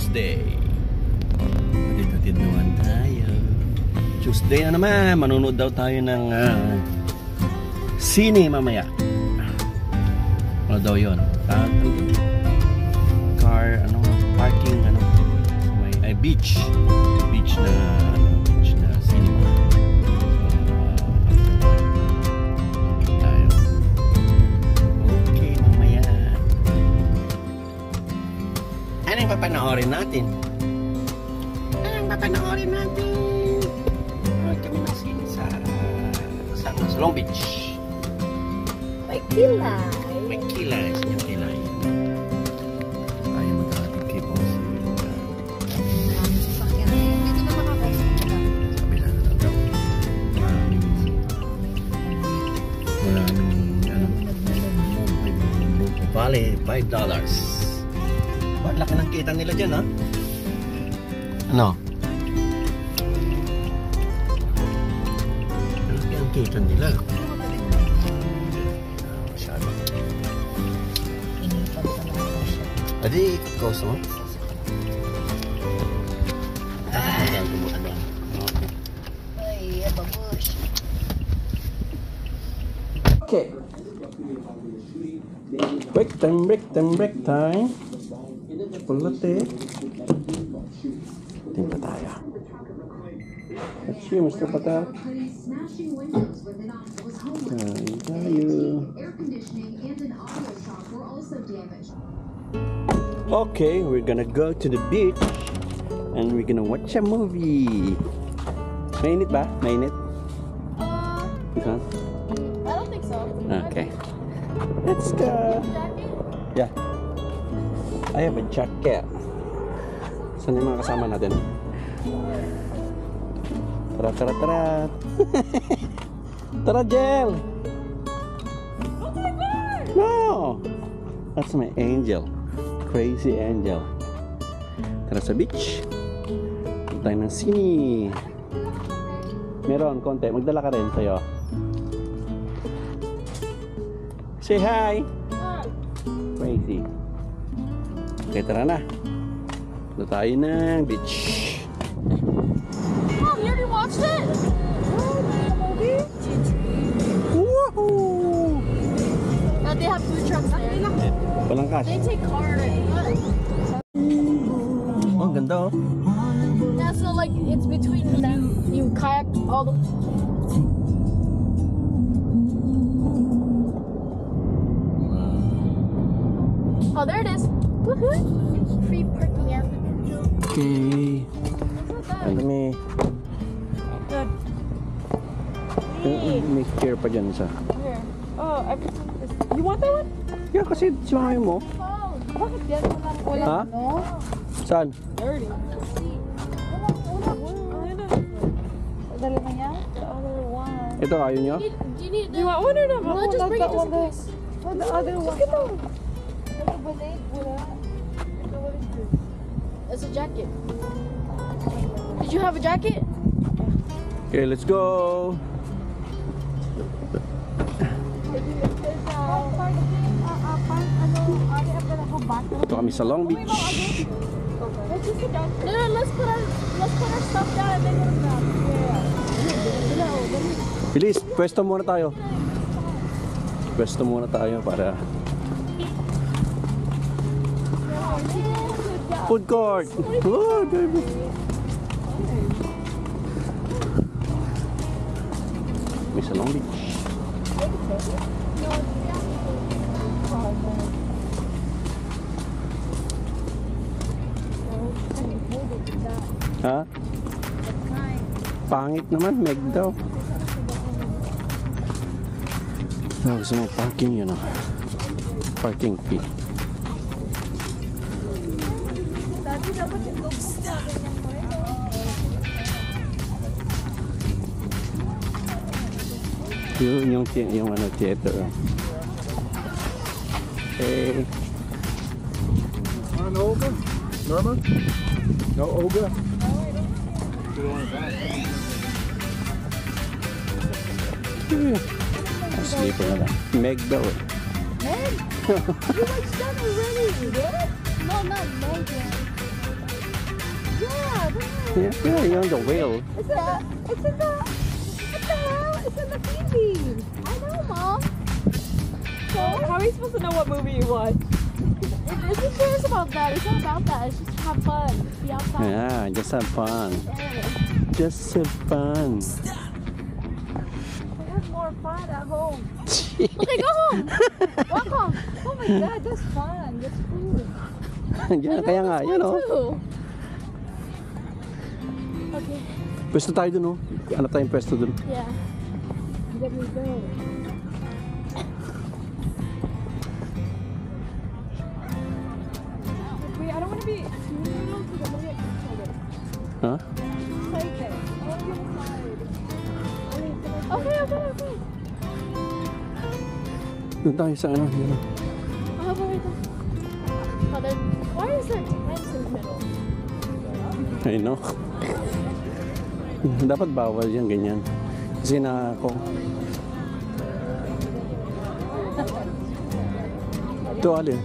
Tuesday. Hatid-hatid naman tayo. Tuesday na naman. Manonood daw tayo ng sine mamaya. Ano daw yun? Car, ano, parking, ano, may beach. Beach na cinema. Tayo. Okay, mamaya. Anong papanoorin natin? Kami na sa Long Beach. May kilay. May kilay. Yung kilay. Ayaw magkakatid kay Boss. Dito na makakasya. Sa kabila na daw. Maraming ano. Bale, $5. Ba't laki ng kita nila dyan, ha? Ano? Laki ang kita nila. Masyado. Adi, ikot mo? Ay, babush. Okay. Break time. Pulate. Timpa tayo. That's you, Mr. Patel. Kain tayo. Okay, we're gonna go to the beach and we're gonna watch a movie. Mainit ba? Mainit? Huh? I don't think so. Okay. Let's go. Yeah. I have a jacket. Saan yung mga kasama natin? Tara. Tara, Jel! Oh my God! No! That's my angel. Crazy angel. Tara sa beach. Punta tayo ng sini. Meron, konti. Magdala ka rin sa'yo. Say hi! Crazy. Okay, tara na. Punta tayo ng beach. Oh, you already watched it? Woohoo! No, they have food trucks there. Walang cash. They take card. Oh, ang ganda oh. Yeah, so like it's between them. You kayak all the. Oh, there it is. Woohoo! Free parking out. Okay. Ano may... May care pa dyan isa. Here. Oh, everything is. You want that one? Yeah, kasi si mami mo. Oh, bakit yan? Wala. Ha? No. Saan? Dirty. Dali na yan? The other one. Ito, ayaw nyo? Do you want one or not? No, just bring it just in case. Oh, the other one. It's a jacket. Did you have a jacket? Okay, let's go. Ito kami sa Long Beach. No, let's put our stuff down and then go down. Bilis, pwesto muna tayo. Pwesto muna tayo para... Food court! Oh, baby! May sa Long Beach. Ha? Pangit naman, Meg daw. Gusto mo parking yun, parking fee. Yung ano, theater. Okay. No Olga? Norma? No Olga? Sleeper na lang. Meg daw eh. Meg? You watched that already? What? No, not Meg yet. Yeah, yeah, you're on the whale. It's in the. What the hell? It's in the TV. I know, Mom. So How are we supposed to know what movie you watch? who cares about that? It's not about that. It's just to have fun. Be outside. Yeah, just have fun. Yeah. Just have fun. We have more fun at home. Okay, go home. Walk home. Oh my god, that's fun. That's cool. Diyan, kaya nga, yun o. Too. Okay. Pwesto tayo dun o. Hanap tayong pwesto dun. Yeah. Let me go. Wait, I don't want to be too little because I'm going to get excited. Ha? Excited. I want to be inside. Okay, okay. Doon tayo sa ano. Yun o. How about right there? Father, why is there tents in the middle? I know. Dapat bawal yan, ganyan. Kasi na ako. Ito, alin?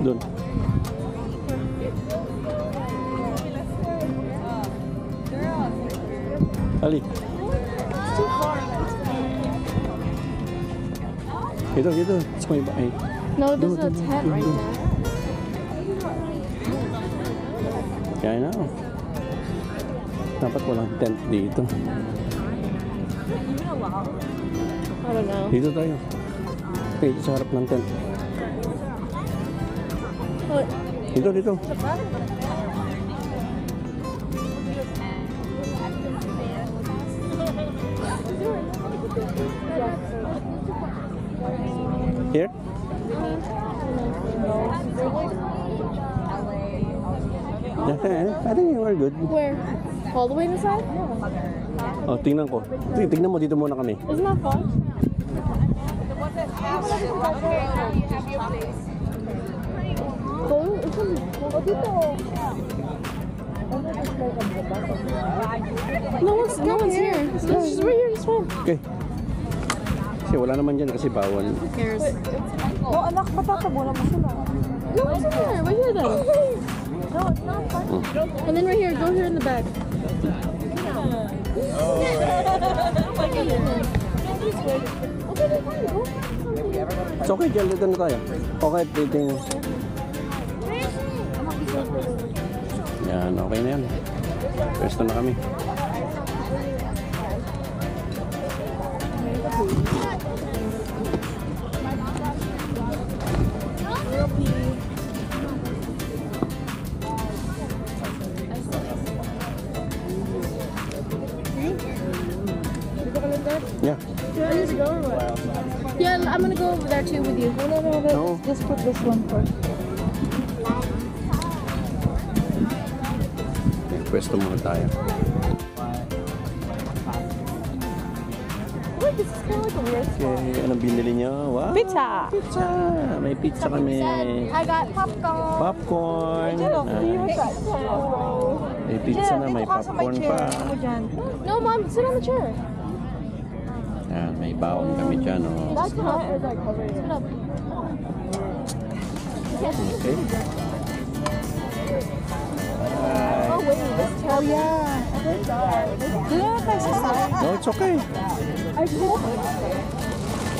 Doon. Ali. It's too far. Dito. Sa may bahay. No, there's Doon, a tent right doon. there. Yeah, I know. Dapat walang tent dito. I don't know. Dito tayo. Dito sa harap ng tent. What? Dito. Here? Yeah, I think we're good. Where? All the way inside? Oh, tingnan ko. Tingnan mo, dito muna kami. Isn't that fun? Oh, it's no one's here. It's just right here. It's fine. Okay. Kasi wala naman dyan kasi bawal. Who cares? Oh, anak, patatabunan mo sila. No, it's in here. Right here then. No, it's not fun. And then right here. Go here in the back. It's okay, dyan dito na tayo. Okay, tingin. Yan, okay na yan. Pwesto na kami. Yeah. Do I need to go or what? Yeah, I'm gonna go over there too with you. No. Just put this one first. Pwesto muna tayo. Wait, this is kind of like a weird Okay, anong binili niyo? Wow. Pizza! Pizza! May pizza kami. I got popcorn. Popcorn. May pizza na, may popcorn pa. No, Mom, sit on the chair. Yan, may baon kami dyan. Oh. That's not is like covered. Sit up. Okay. Oh wait, this chair. Oh, yeah. No, it's okay. I just.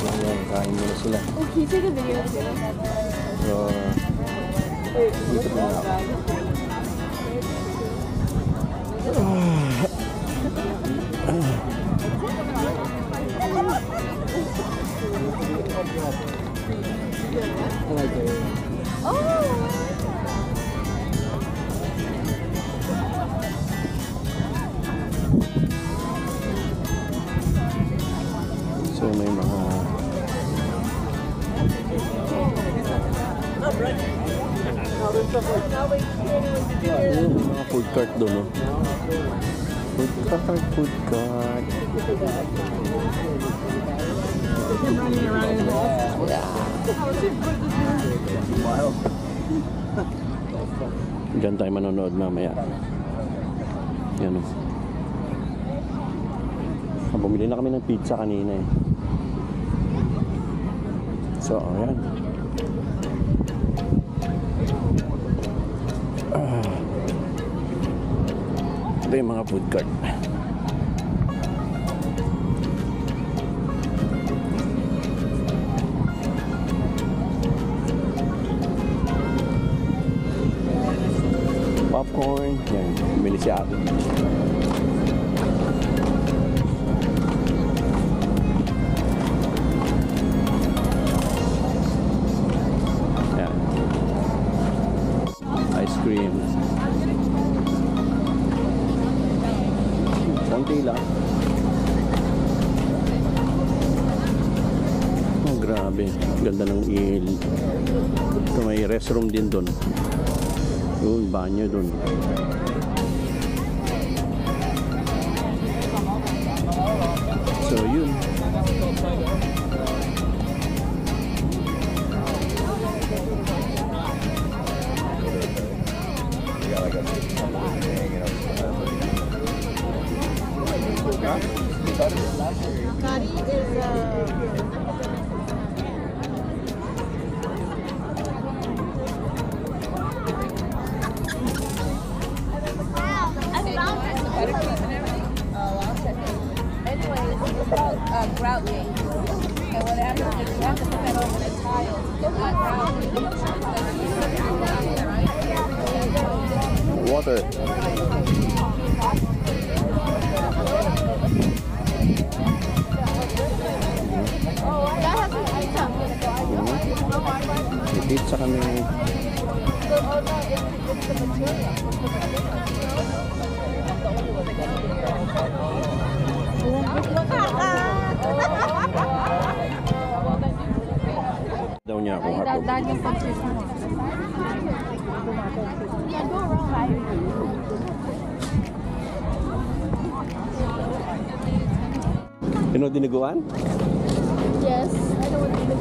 Ayan, kain muna sila. Oh, can you take a video too? So, dito na ako. So may mga mga food cart doon, no? Food cart. Diyan tayo manonood mamaya. Yan, no? Bumili na kami ng pizza kanina eh. So, ayan. Ito yung mga food cart. Popcorn. Yan, bumili si Ate. Yan. Ice cream. Konti lang. Oh, grabe. Ganda ng il. Ito may restroom din doon. Yung banyo doon. So yun. Grout game. And what happens is you have to put that over the tile. Not grout. Water. That has a pizza. May pizza kami. So, oh no, it's the material. Daw niya ako hako. Dahil yung pag-trip mo. Yeah, go around. Pino diniguan? Yes, I know what the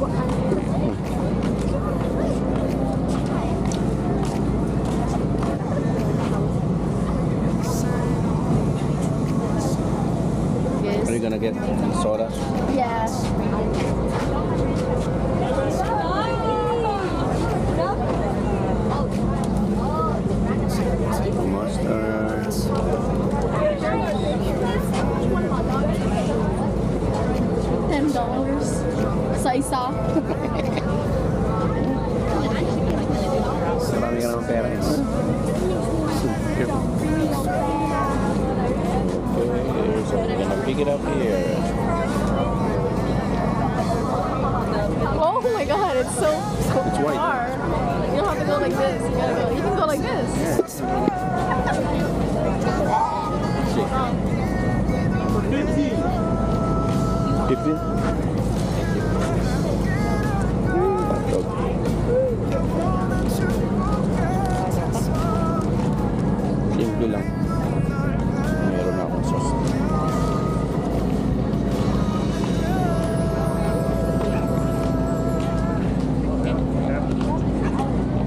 Are you gonna get soda? Yeah. Mustard. $10 sa isa. Marami ka naman pera eh. Okay, so we're gonna pick it up here. Oh my god, it's so white. far. You don't have to go like this. You gotta go. You can go like this. Fifteen. Simple lang. Meron na akong sauce.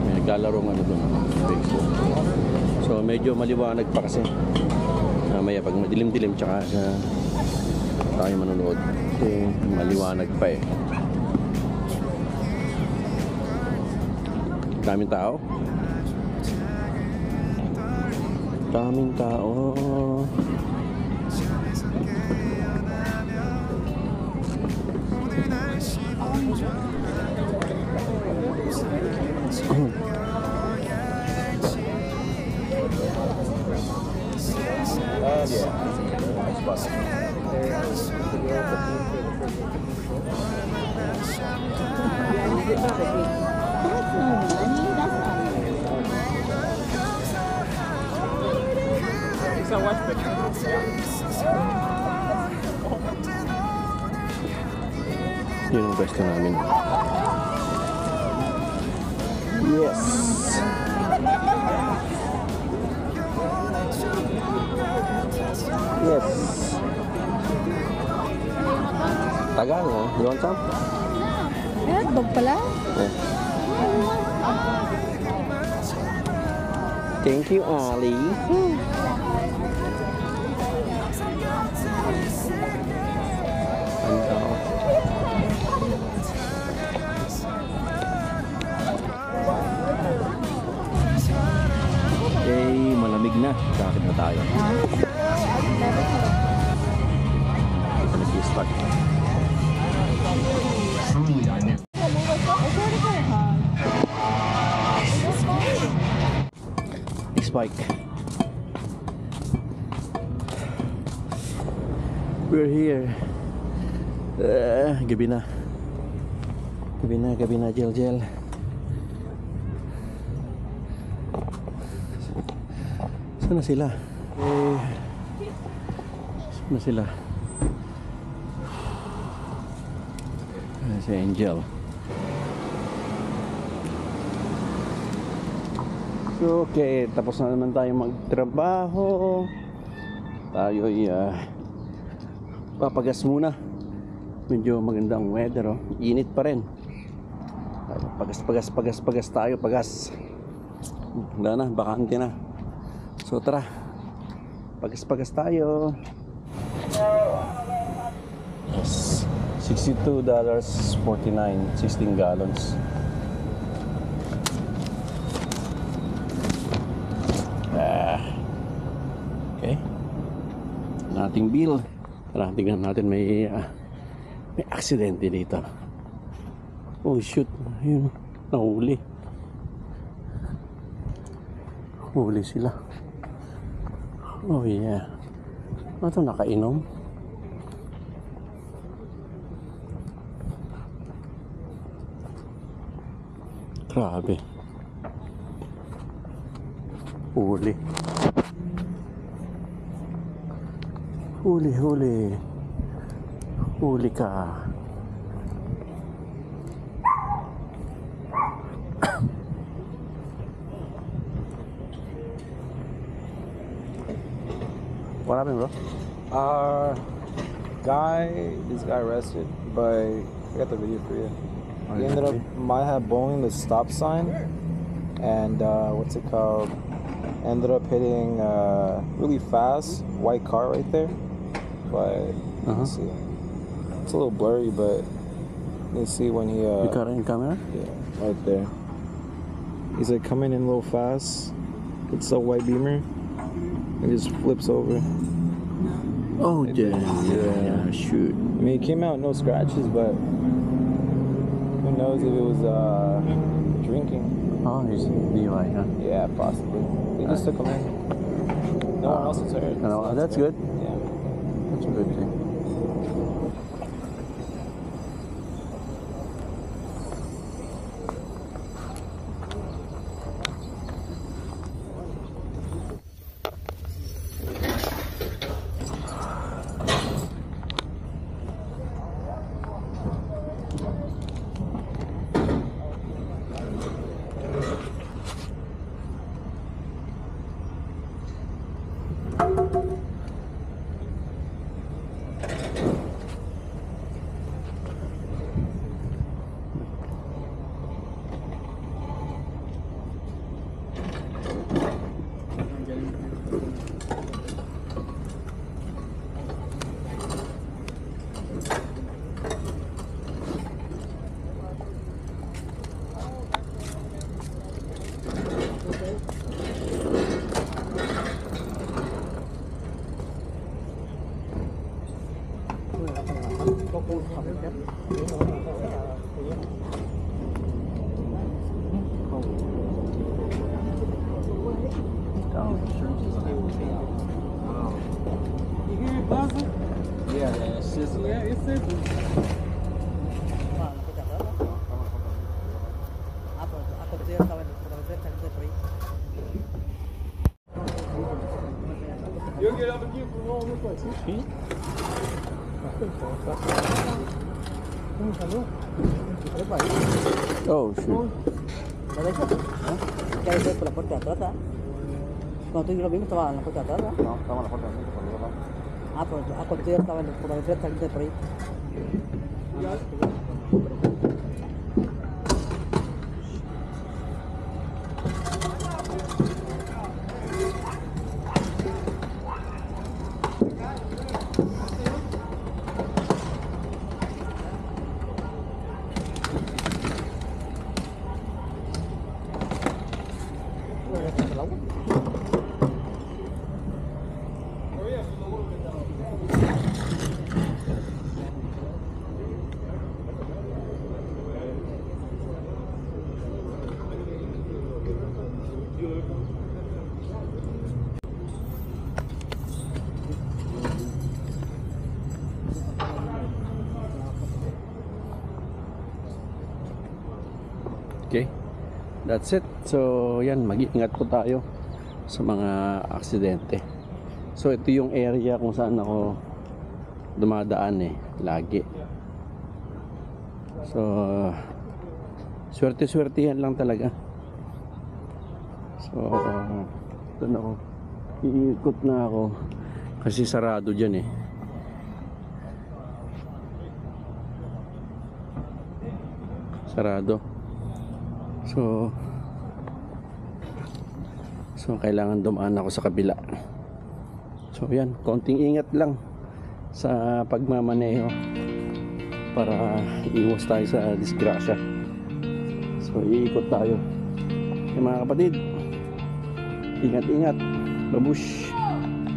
May naglalaro ng ano doon, Facebook. So medyo maliwanag pa kasi. Mamaya pag madilim-dilim tsaka tayo manonood. Kasi maliwanag pa eh. Daming tao. Daming tao. Yun ang pwesto namin. Yes! Yes! Tagal, ha? You want some? Yeah, dog pala. Yeah. Thank you, Ali. Okay, malamig na. na, kakit na tayo. Ito na P-Spot. Spike. We're here. Gabi na. Gabi na, gel. Saan na sila? Saan na sila? Si Angel. So, okay, tapos na naman tayo magtrabaho. Tayo ay papagas muna. Medyo magandang weather, oh. Init pa rin. Pagas tayo, pagas. Wala na, bakante na. So tara, pagas tayo. Yes, $62.49, 16 gallons. Okay, nating bill. Tara, tingnan natin, may aksidente dito. Oh shoot, yun, nahuli. Huli sila. Oh yeah. Ano ito, nakainom? Grabe. Huli. Huli ka. What happened, bro? This guy arrested, but I got the video for you. Oh, He ended up might have blowing the stop sign, and what's it called? Ended up hitting really fast white car right there. But you can see it's a little blurry, but you can see when he You got it in camera? yeah, right there. He's like coming in a little fast. It's a white Beamer. It just flips over. Oh, yeah, shoot. I mean, it came out no scratches, but who knows if it was drinking? Oh, he's DUI, huh? Yeah, possibly. They just took him in. No one else is hurt. No, that's good. Yeah. That's a good thing. Oh, shoot. Por la puerta de atrás, ¿ah? Cuando tú lo vimos estaba en la puerta de atrás, ¿ah? No, estaba en la puerta de atrás. Ah, pero cuando tú ya estaba por la derecha, saliendo por ahí. Okay, that's it. So yan, mag-iingat po tayo sa mga aksidente. So ito yung area kung saan ako dumadaan lagi. So swerte-swertihan lang talaga. So ito na ako, iikot na ako kasi sarado dyan sarado. So kailangan dumaan ako sa kabila. So yan, konting ingat lang sa pagmamaneho para iwas tayo sa disgrasya. So iikot tayo. Mga kapatid, ingat-ingat. Babush.